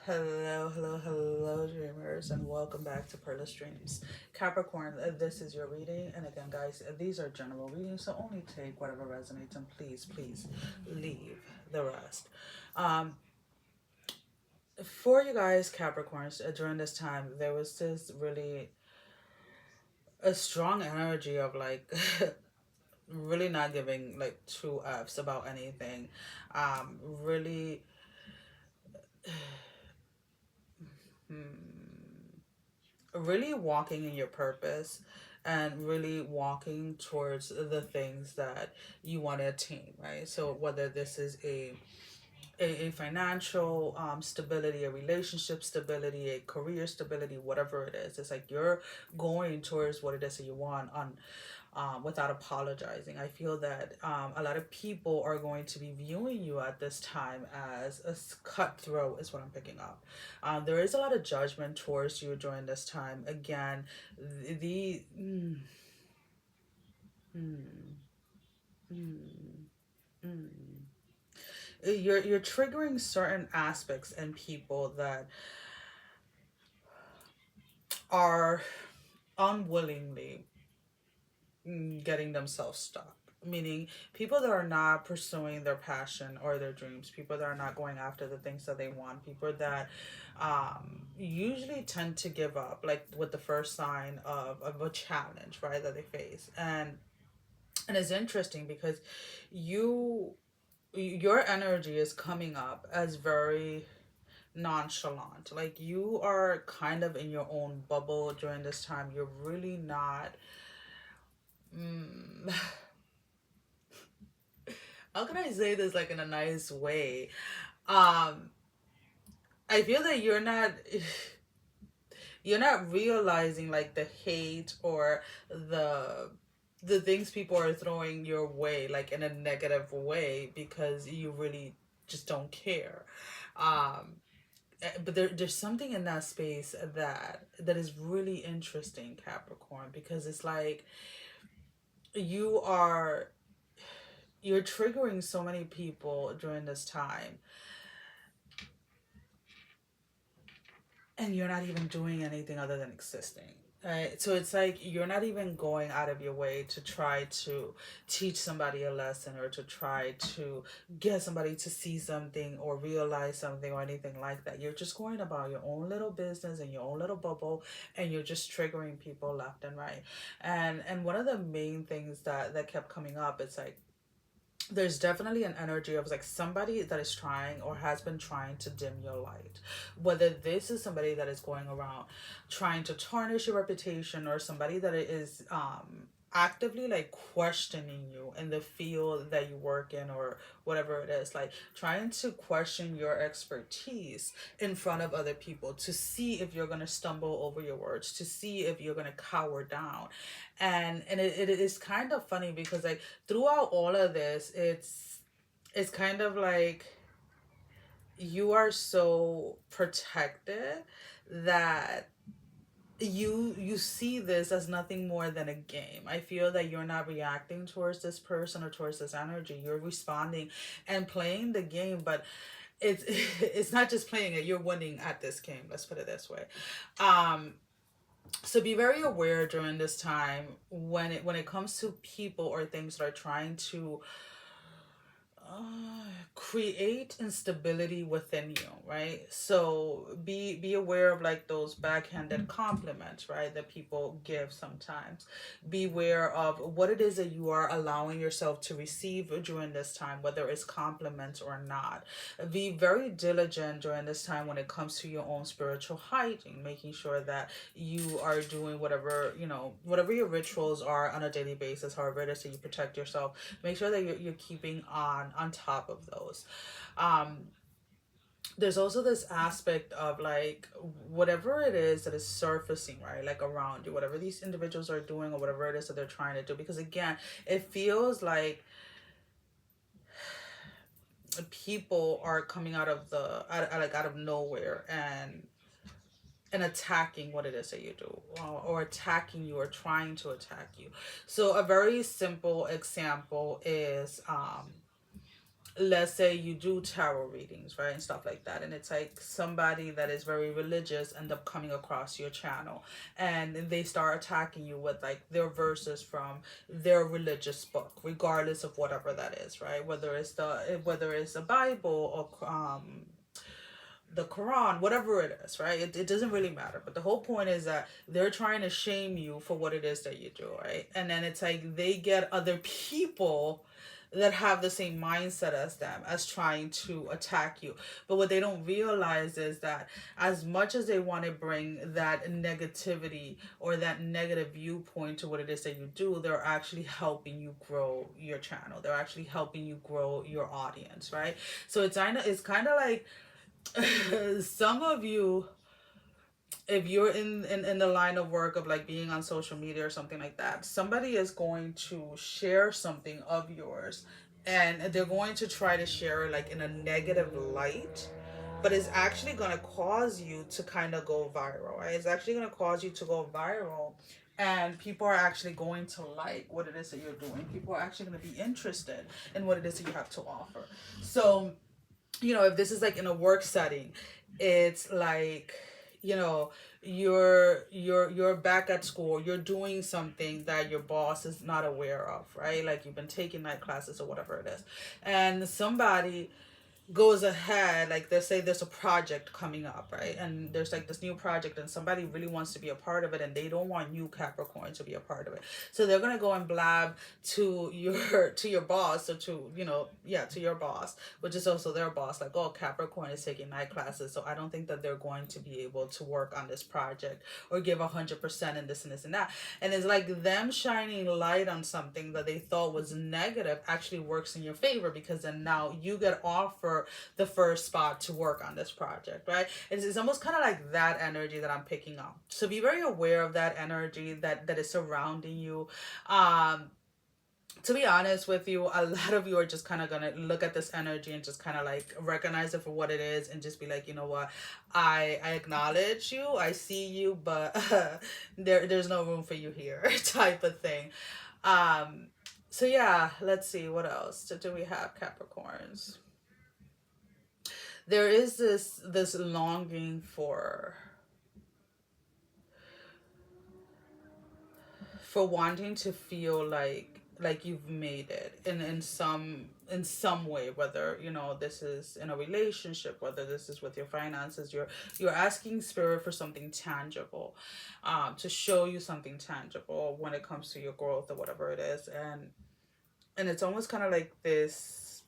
Hello, dreamers, and welcome back to PERLA'S DREAMS. Capricorn, this is your reading, and again, guys, these are general readings, so only take whatever resonates, and please leave the rest. Um, for you guys, Capricorns, during this time, there was this really a strong energy of like really not giving like two F's about anything. Really. Really walking in your purpose and really walking towards the things that you want to attain, right? So whether this is a financial stability, a relationship stability, a career stability, whatever it is, it's like you're going towards what it is that you want on without apologizing. I feel that a lot of people are going to be viewing you at this time as cutthroat, is what I'm picking up. There is a lot of judgment towards you during this time. Again, the you're triggering certain aspects in people that are unwillingly getting themselves stuck. Meaning, people that are not pursuing their passion or their dreams, people that are not going after the things that they want, people that usually tend to give up, like with the first sign of a challenge, right, that they face. And it's interesting because you your energy is coming up as very nonchalant. Like you are kind of in your own bubble during this time. You're really not. Mm, how can I say this like in a nice way? Um, I feel that you're not realizing like the hate or the the things people are throwing your way like in a negative way because you really just don't care. Um, but there's something in that space that is really interesting, Capricorn, because it's like you are you're triggering so many people during this time, and you're not even doing anything other than existing. Right? So it's like you're not even going out of your way to try to teach somebody a lesson or to try to get somebody to see something or realize something or anything like that. You're just going about your own little business and your own little bubble, and you're just triggering people left and right. And one of the main things that kept coming up, it's like there's definitely an energy of like somebody that is trying or has been trying to dim your light, whether this is somebody that is going around trying to tarnish your reputation or somebody that is actively like questioning you in the field that you work in or whatever it is, like trying to question your expertise in front of other people to see if you're going to stumble over your words, to see if you're going to cower down. And it is kind of funny because like throughout all of this, it's kind of like you are so protected that you see this as nothing more than a game. I feel that you're not reacting towards this person or towards this energy. You're responding and playing the game, but it's it's not just playing it, you're winning at this game. Let's put it this way. Um so be very aware during this time when it comes to people or things that are trying to create instability within you, right? So be aware of like those backhanded compliments, right, that people give sometimes. Be aware of what it is that you are allowing yourself to receive during this time, whether it's compliments or not. Be very diligent during this time when it comes to your own spiritual hygiene, making sure that you are doing whatever, whatever your rituals are on a daily basis, however it is that you protect yourself. Make sure that you're keeping on top of those. um there's also this aspect of like whatever it is that is surfacing, right, like around you, whatever these individuals are doing or whatever it is that they're trying to do, because again, it feels like people are coming out of like out of nowhere and attacking what it is that you do, or attacking you or trying to attack you. So a very simple example is let's say you do tarot readings, right, and stuff like that, and it's like somebody that is very religious end up coming across your channel, and they start attacking you with like their verses from their religious book, regardless of whatever that is, right, whether it's the Bible or the Quran, whatever it is, right? It doesn't really matter. But the whole point is that they're trying to shame you for what it is that you do, right? And then it's like they get other people that have the same mindset as them as trying to attack you. But what they don't realize is that as much as they want to bring that negativity or that negative viewpoint to what it is that you do, they're actually helping you grow your channel. They're actually helping you grow your audience, right? So it's kind of like some of you, if you're in the line of work of like being on social media or something like that, somebody is going to share something of yours, and they're going to try to share it like in a negative light, but it's actually going to cause you to kind of go viral, right? It's actually going to cause you to go viral, and people are actually going to like what it is that you're doing. People are actually going to be interested in what it is that you have to offer. So, if this is like in a work setting, it's like, you're back at school, you're doing something that your boss is not aware of, right? Like you've been taking night classes or whatever it is, and somebody goes ahead, like they say there's a project coming up, right, and there's like this new project and somebody really wants to be a part of it, and they don't want you, Capricorn, to be a part of it. So they're going to go and blab to your boss, or to, yeah, to your boss, which is also their boss, like, oh, Capricorn is taking night classes, so I don't think that they're going to be able to work on this project or give 100% in this and this and that. And it's like them shining light on something that they thought was negative actually works in your favor, because then now you get offered the first spot to work on this project, right? It's almost kind of like that energy that I'm picking up. So be very aware of that energy that is surrounding you. To be honest with you, a lot of you are just kind of gonna look at this energy and just kind of like recognize it for what it is, and just be like, you know what, I acknowledge you, I see you, but there's no room for you here, type of thing. So yeah, let's see what else do we have, Capricorns. There is this longing for wanting to feel like you've made it in some way, whether this is in a relationship, whether this is with your finances. You're asking spirit for something tangible, to show you something tangible when it comes to your growth or whatever it is. And it's almost kind of like this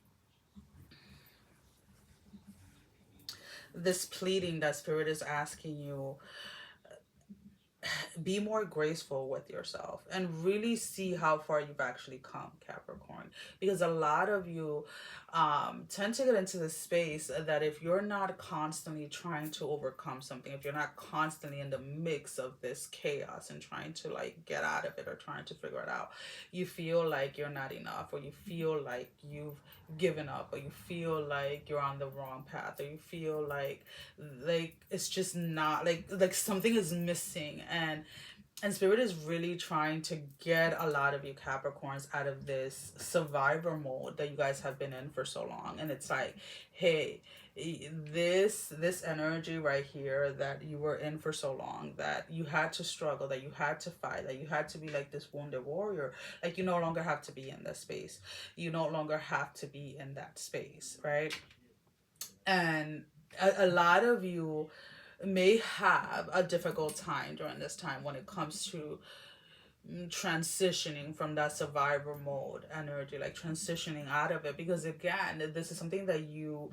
pleading that spirit is asking you, be more graceful with yourself and really see how far you've actually come, Capricorn. Because a lot of you tend to get into this space that if you're not constantly trying to overcome something, if you're not constantly in the mix of this chaos and trying to like get out of it or trying to figure it out, you feel like you're not enough, or you feel like you've given up, or you feel like you're on the wrong path, or you feel like it's just not like something is missing. And spirit is really trying to get a lot of you Capricorns out of this survivor mode that you guys have been in for so long. And it's like, hey, this energy right here that you were in for so long, that you had to struggle, that you had to fight, that you had to be like this wounded warrior, like you no longer have to be in that space. You no longer have to be in that space, right? And a lot of you may have a difficult time during this time when it comes to transitioning from that survivor mode energy, like transitioning out of it, because again, this is something that you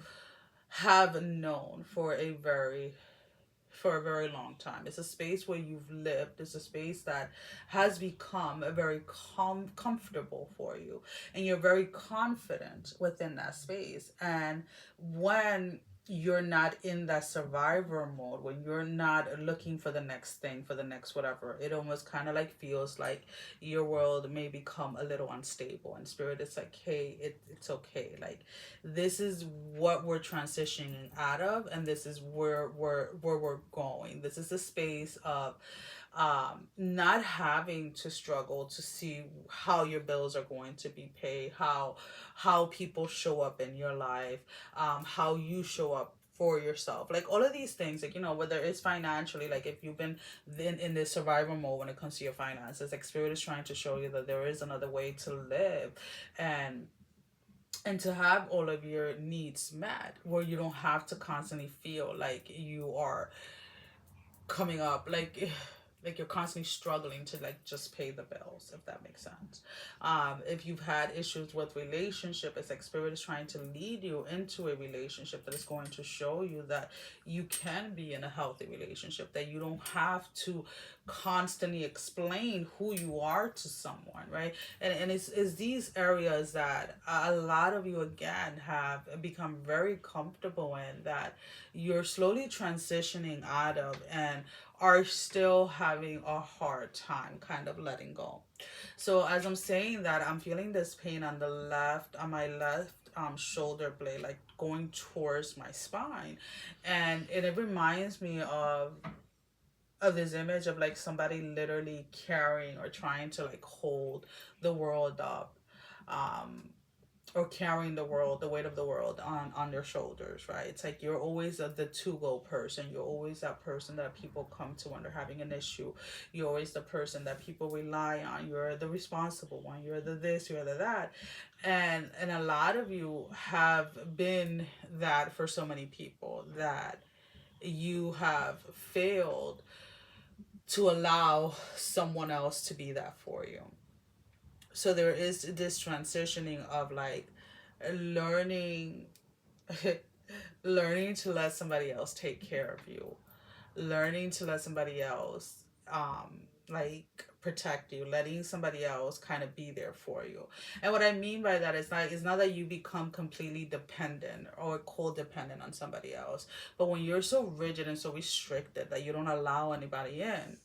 have known for a very long time. It's a space where you've lived. It's a space that has become a very comfortable for you, and you're very confident within that space. And when you're not in that survivor mode, when you're not looking for the next thing, for the next whatever, it almost kind of like feels like your world may become a little unstable. And spirit is like, hey, it's okay. Like, this is what we're transitioning out of, and this is where we're going. This is a space of not having to struggle to see how your bills are going to be paid, how people show up in your life, how you show up for yourself, like all of these things, like, whether it's financially, like if you've been in this survival mode when it comes to your finances, like spirit is trying to show you that there is another way to live, and to have all of your needs met, where you don't have to constantly feel like you are coming up like you're constantly struggling to like just pay the bills, if that makes sense. If you've had issues with relationship, it's like spirit is trying to lead you into a relationship that is going to show you that you can be in a healthy relationship, that you don't have to constantly explain who you are to someone, right? And it's these areas that a lot of you again have become very comfortable in, that you're slowly transitioning out of, and are still having a hard time kind of letting go. So as I'm saying that, I'm feeling this pain on the left, on my left shoulder blade, like going towards my spine, and it reminds me of this image of like somebody literally carrying or trying to like hold the world up, um or carrying the world, the weight of the world on their shoulders, right? It's like you're always the to-go person. You're always that person that people come to when they're having an issue. You're always the person that people rely on. You're the responsible one. You're the this, you're the that. And a lot of you have been that for so many people, that you have failed to allow someone else to be that for you. So there is this transitioning of like learning learning to let somebody else take care of you, learning to let somebody else like protect you, letting somebody else kind of be there for you. And what I mean by that is like, it's not that you become completely dependent or codependent on somebody else, but when you're so rigid and so restricted that you don't allow anybody in,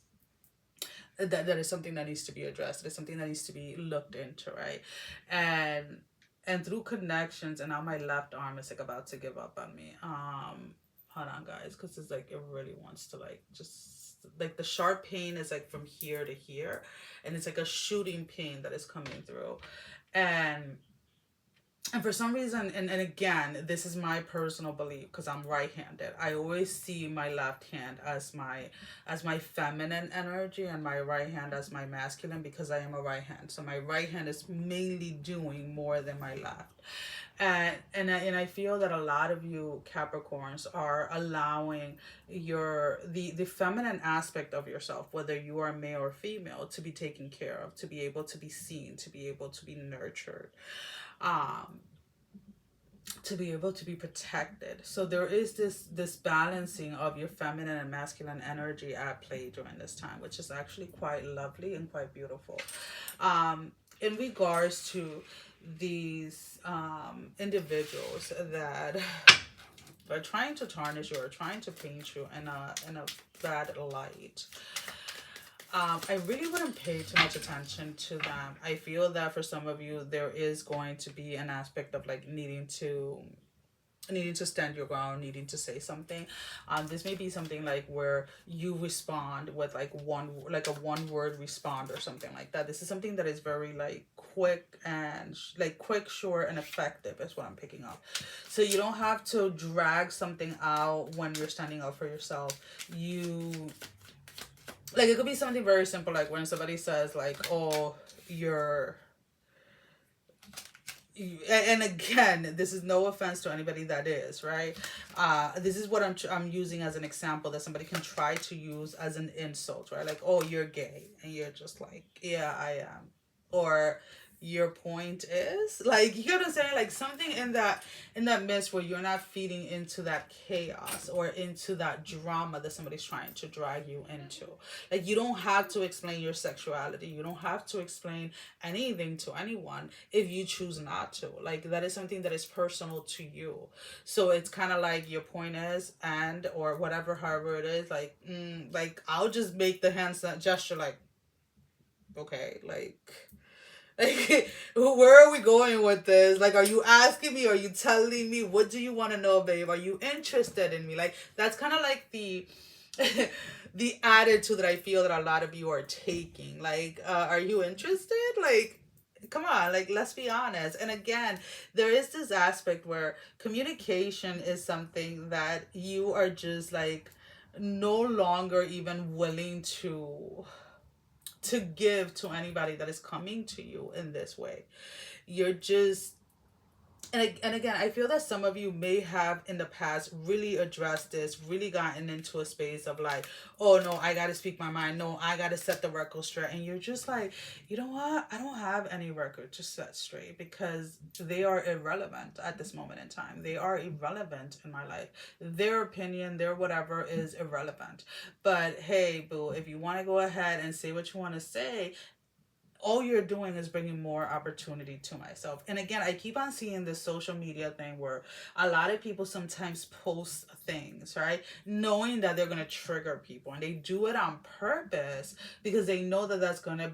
that is something that needs to be addressed. It's something that needs to be looked into, right? And through connections, and now my left arm is like about to give up on me. Hold on, guys, because it's like it really wants to like just like the sharp pain is like from here to here, and it's like a shooting pain that is coming through, and for some reason, and again, this is my personal belief because I'm right-handed, I always see my left hand as my feminine energy, and my right hand as my masculine, because I am a right hand. So my right hand is mainly doing more than my left. And I feel that a lot of you Capricorns are allowing the feminine aspect of yourself, whether you are male or female, to be taken care of, to be able to be seen, to be able to be nurtured, um to be able to be protected. So there is this balancing of your feminine and masculine energy at play during this time, which is actually quite lovely and quite beautiful. In regards to these individuals that are trying to tarnish you or trying to paint you in a bad light, I really wouldn't pay too much attention to them. I feel that for some of you, there is going to be an aspect of like needing to stand your ground, needing to say something. This may be something like where you respond with like a one word respond or something like that. This is something that is very like quick and like quick, short, and effective is what I'm picking up. So you don't have to drag something out when you're standing up for yourself. Like, it could be something very simple, like when somebody says, like, oh, and again, this is no offense to anybody that is, right? This is what I'm using as an example that somebody can try to use as an insult, right? Like, oh, you're gay. And you're just like, yeah, I am. Or your point is, like, you know what I'm saying? Like something in that midst where you're not feeding into that chaos or into that drama that somebody's trying to drag you into. Like, you don't have to explain your sexuality. You don't have to explain anything to anyone if you choose not to. Like, that is something that is personal to you. So it's kind of like your point is, and or whatever, however it is, like I'll just make the hands gesture, like, okay, like where are we going with this? Like, are you asking me? Are you telling me? What do you want to know, babe? Are you interested in me? Like, that's kind of like the attitude that I feel that a lot of you are taking. Like, are you interested? Like, come on, like, let's be honest. And again, there is this aspect where communication is something that you are just like no longer even willing to give to anybody that is coming to you in this way. You're just, and again, I feel that some of you may have in the past really addressed this, really gotten into a space of like, oh no, I gotta speak my mind. No, I gotta set the record straight. And you're just like, you know what? I don't have any record to set straight because they are irrelevant at this moment in time. They are irrelevant in my life. Their opinion, their whatever is irrelevant. But hey, boo, if you want to go ahead and say what you want to say, all you're doing is bringing more opportunity to myself. And again, I keep on seeing this social media thing where a lot of people sometimes post things, right? Knowing that they're going to trigger people, and they do it on purpose because they know that that's going to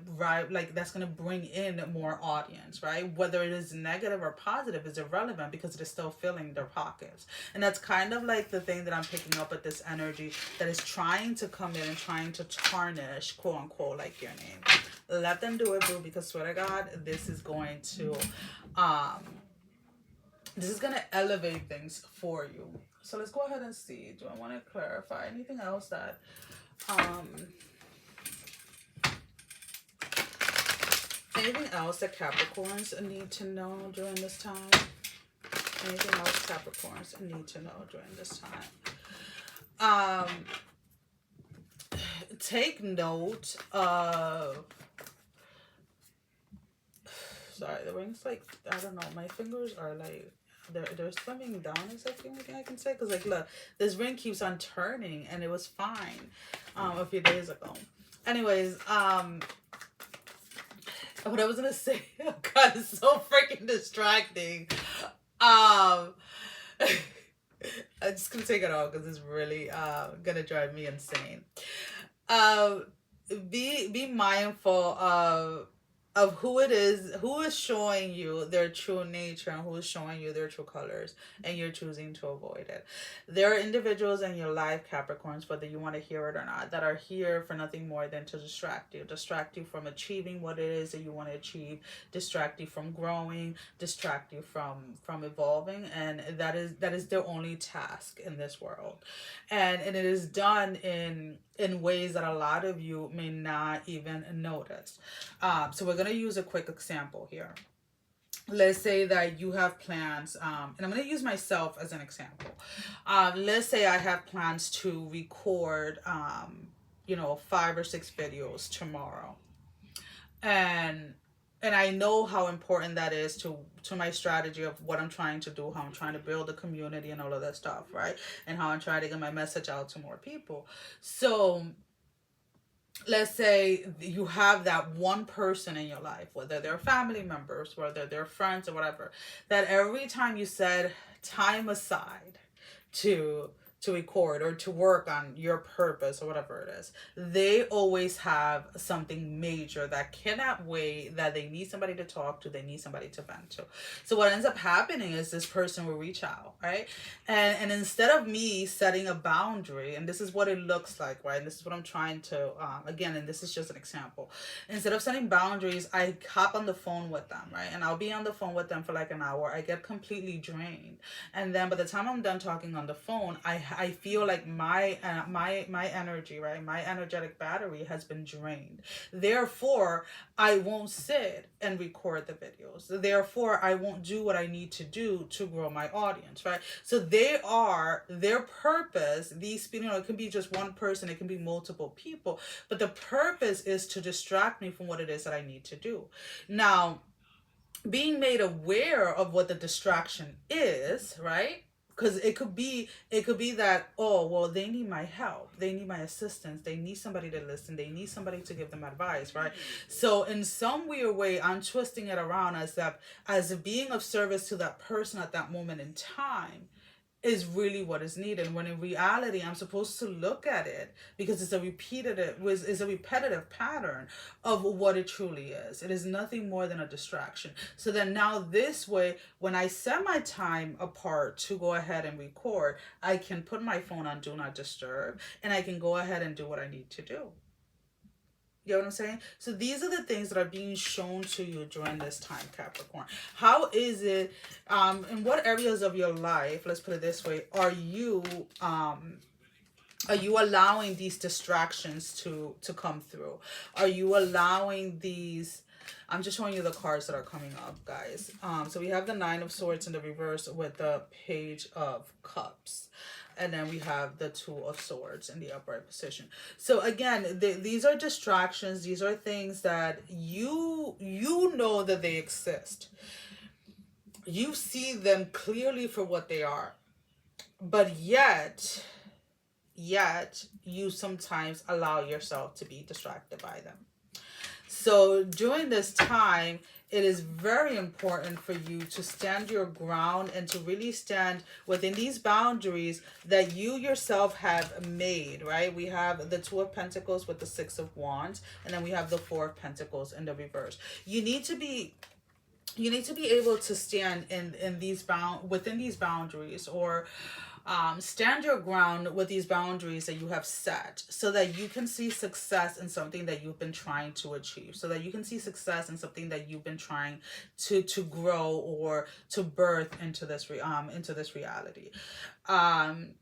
that's going to bring in more audience, right? Whether it is negative or positive is irrelevant because it is still filling their pockets. And that's kind of like the thing that I'm picking up with this energy that is trying to come in and trying to tarnish, quote unquote, like your name. Let them do it, boo, because swear to God, this is going to elevate things for you. So let's go ahead and see. Do I want to clarify anything else that anything else that Capricorns need to know during this time? Anything else Capricorns need to know during this time? Take note of, sorry, the ring's like, I don't know, my fingers are like, they're swimming down is like the only thing I can say. Because like, look, this ring keeps on turning and it was fine a few days ago. Anyways, what I was gonna say, oh God, it's so freaking distracting. I'm just gonna take it off because it's really gonna drive me insane. Be mindful of who it is, who is showing you their true nature and who is showing you their true colors, and you're choosing to avoid it. There are individuals in your life, Capricorns, whether you want to hear it or not, that are here for nothing more than to distract you from achieving what it is that you want to achieve, distract you from growing, distract you from evolving, and that is their only task in this world. And it is done in ways that a lot of you may not even notice. So we're going to use a quick example here. Let's say that you have plans, and I'm going to use myself as an example. Let's say I have plans to record, 5 or 6 videos tomorrow. And I know how important that is to my strategy of what I'm trying to do, how I'm trying to build a community and all of that stuff, right? And how I'm trying to get my message out to more people. So let's say you have that one person in your life, whether they're family members, whether they're friends or whatever, that every time you set time aside to record or to work on your purpose or whatever it is, they always have something major that cannot wait, that they need somebody to talk to, they need somebody to vent to. So what ends up happening is this person will reach out, right? And instead of me setting a boundary, and this is what it looks like, right? And this is what I'm trying to, again, and this is just an example. Instead of setting boundaries, I hop on the phone with them, right? And I'll be on the phone with them for like an hour. I get completely drained. And then by the time I'm done talking on the phone, I feel like my energy, right? My energetic battery has been drained. Therefore, I won't sit and record the videos. Therefore, I won't do what I need to do to grow my audience, right? So their purpose, it can be just one person, it can be multiple people, but the purpose is to distract me from what it is that I need to do. Now, being made aware of what the distraction is, right? Because it could be that, oh, well, they need my help, they need my assistance, they need somebody to listen, they need somebody to give them advice, right? So in some weird way, I'm twisting it around as being of service to that person at that moment in time is really what is needed. When in reality, I'm supposed to look at it because it's a repetitive pattern of what it truly is. It is nothing more than a distraction. So then now this way, when I set my time apart to go ahead and record, I can put my phone on do not disturb and I can go ahead and do what I need to do. You know what I'm saying? So these are the things that are being shown to you during this time, Capricorn. How is it, in what areas of your life, let's put it this way, are you allowing these distractions to come through? Are you allowing these, I'm just showing you the cards that are coming up, guys. So we have the Nine of Swords in the reverse with the Page of Cups. And then we have the Two of Swords in the upright position. So again, these are distractions. These are things that you know that they exist. You see them clearly for what they are. But yet you sometimes allow yourself to be distracted by them. So during this time, it is very important for you to stand your ground and to really stand within these boundaries that you yourself have made, right? We have the Two of Pentacles with the Six of Wands, and then we have the Four of Pentacles in the reverse. You need to be able to stand in these within these boundaries, or stand your ground with these boundaries that you have set, so that you can see success in something that you've been trying to achieve, so that you can see success in something that you've been trying to grow or to birth into this reality. And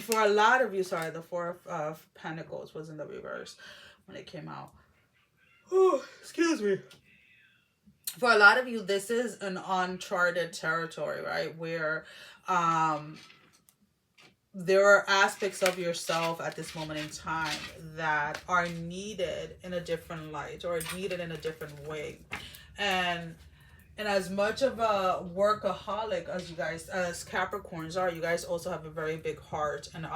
for a lot of you, sorry, the Four of Pentacles was in the reverse when it came out. Oh, excuse me. For a lot of you, this is an uncharted territory, right? Where there are aspects of yourself at this moment in time that are needed in a different light, or needed in a different way. And as much of a workaholic as you guys, as Capricorns are, you guys also have a very big heart, and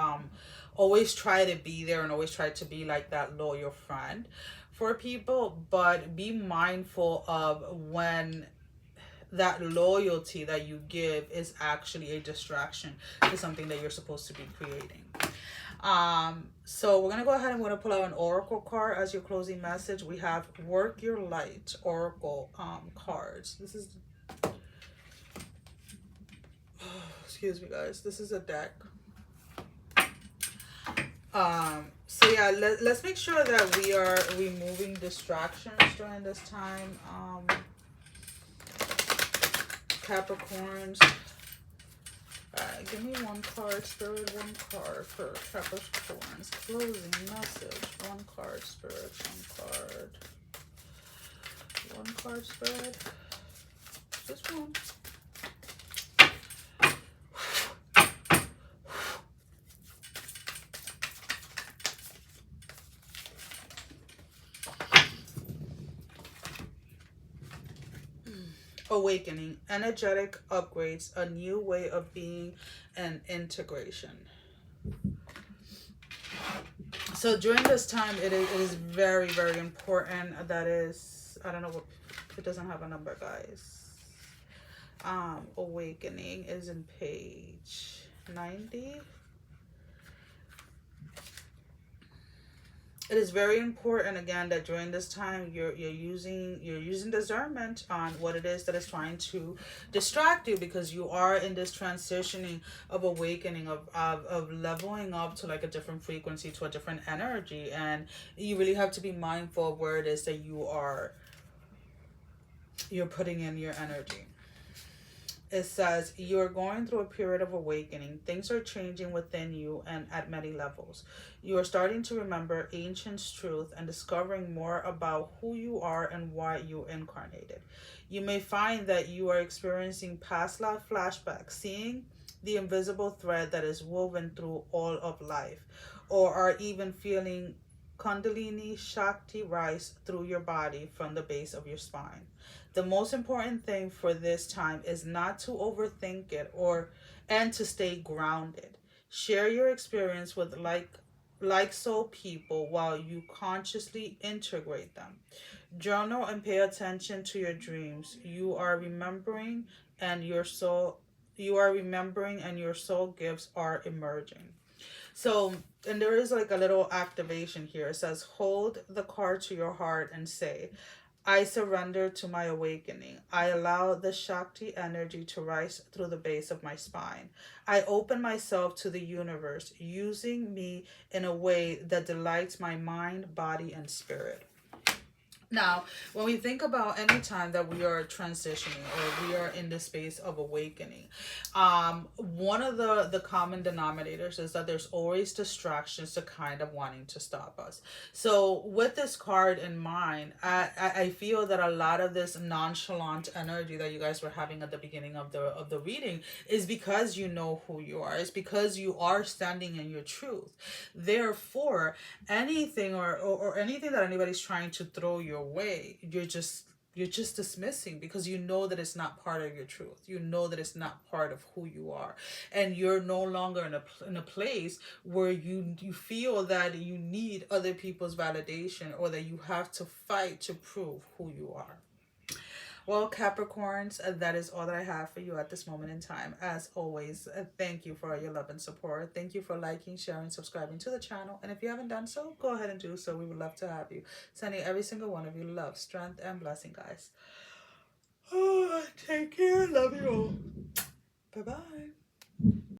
always try to be there and always try to be like that loyal friend for people. But be mindful of when that loyalty that you give is actually a distraction to something that you're supposed to be creating. So we're gonna go ahead and we're gonna pull out an oracle card as your closing message. We have Work Your Light oracle cards. This is excuse me, guys, this is a deck. So yeah, let's make sure that we are removing distractions during this time, Capricorns. Give me one card, Spirit, one card for Capricorns. Closing message. One card, Spirit, one card. One card, Spirit. Just one. Awakening, energetic upgrades, a new way of being, and integration. So during this time, it is very, very important. That is, I don't know what, it doesn't have a number, guys. Awakening is in page 90. It is very important, again, that during this time you're using discernment on what it is that is trying to distract you, because you are in this transitioning of awakening, of leveling up to like a different frequency, to a different energy, and you really have to be mindful of where it is that you're putting in your energy. It says you're going through a period of awakening. Things are changing within you and at many levels. You are starting to remember ancient truth and discovering more about who you are and why you incarnated. You may find that you are experiencing past life flashbacks, seeing the invisible thread that is woven through all of life, or are even feeling Kundalini Shakti rise through your body from the base of your spine. The most important thing for this time is not to overthink it and to stay grounded. Share your experience with like-soul people while you consciously integrate them. Journal and pay attention to your dreams. You are remembering, and your soul You are remembering, and your soul gifts are emerging. So, and there is like a little activation here. It says, hold the card to your heart and say, I surrender to my awakening. I allow the Shakti energy to rise through the base of my spine. I open myself to the universe, using me in a way that delights my mind, body, and spirit. Now, when we think about any time that we are transitioning or we are in the space of awakening, one of the common denominators is that there's always distractions to kind of wanting to stop us. So, with this card in mind, I feel that a lot of this nonchalant energy that you guys were having at the beginning of the reading is because you know who you are. It's because you are standing in your truth. Therefore, anything or anything that anybody's trying to throw your way, you're just dismissing, because you know that it's not part of your truth. You know that it's not part of who you are, and you're no longer in a place where you feel that you need other people's validation, or that you have to fight to prove who you are. Well, Capricorns, that is all that I have for you at this moment in time. As always, thank you for your love and support. Thank you for liking, sharing, subscribing to the channel. And if you haven't done so, go ahead and do so. We would love to have you. Sending every single one of you love, strength, and blessing, guys. Oh, take care. Love you all. Bye-bye.